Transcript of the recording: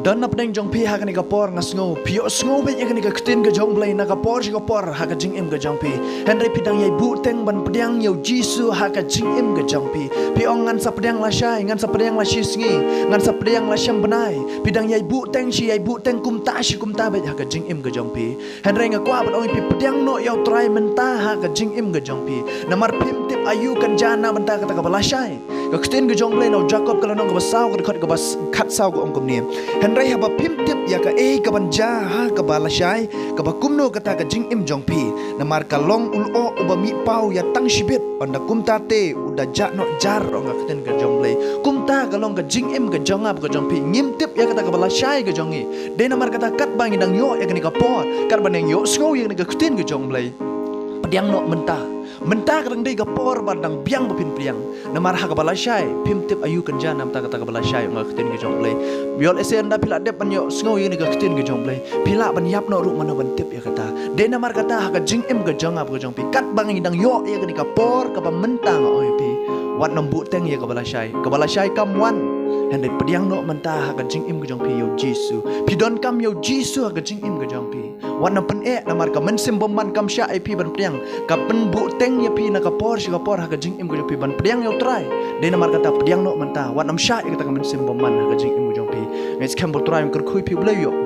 dan na pedeng jong pi ha kan kapor ngasngo pio sngo be kan ka ktin ka jong blai na kapor si kapor ha ka jing im ka jong pi henry pidang yai bu teng ban pedang yo jisu ha ka jing im ka jong pi ong ngan sa pedang la shai ngan sa pedang la shi sngi ngan sa pedang la sham benai pidang yai bu teng shi yai bu teng kum ta shi kum ta be ha ka jing im ka jong pi henry nga kwa ban ong pi pedang no yo try menta ha ka jing im ka jong pi namar pim tip ayu kan jana menta ka ka bala shai ka ktin ka jong blai no jacob ka no ka basau ka khot ka bas khat sau ka ong kum ni henry ha ba pim tip ya ka ka banja ha ka bala shai ka ba kumno kata ka jing im jong pi namar ka long ul o uba mi pau ya tang shibet anda kumta te uda ja no jar ong ka ktin ka jong blai kumta ka long ka jing im ka jong ap ka jong pi ngim tip ya kata ka bala shai ka jong i de namar kata kat bang dang yo ya ka ni ka por kat ban yo sko ya ni ka ktin ka jong blai pediang no mentah kadang dei gapor badang biang bapin priang namar ha kabala shai pim tip ayu kanja nam ta kata kabala shai nga ktin ge jong play biol esen da pila dep panyo sngo yini ga ktin ge jong play pila ban yap no ru mana ban tip ya kata de namar kata ha ka jing em ge jong ap ge jong pi kat bang dang yo ya ga ni kapor ka ba mentang oi pi wat nam bu teng ya kabala shai kam wan hendet pediang no mentah ha ka jing em ge jong pi yo jisu pidon kam yo jisu ha ka jing em ge jong pi wat nam pen namar ka men sim bomman kam sha ip ban priang ka pen bu teng ya pi na kapor si kapor ha ka jing im go pi ban pediang yo try de namar kata pediang no mentah wat nam sha ya kata ka men sim bomman ha ka jing im go jong pi ngais kam bol try kur khui pi blay yo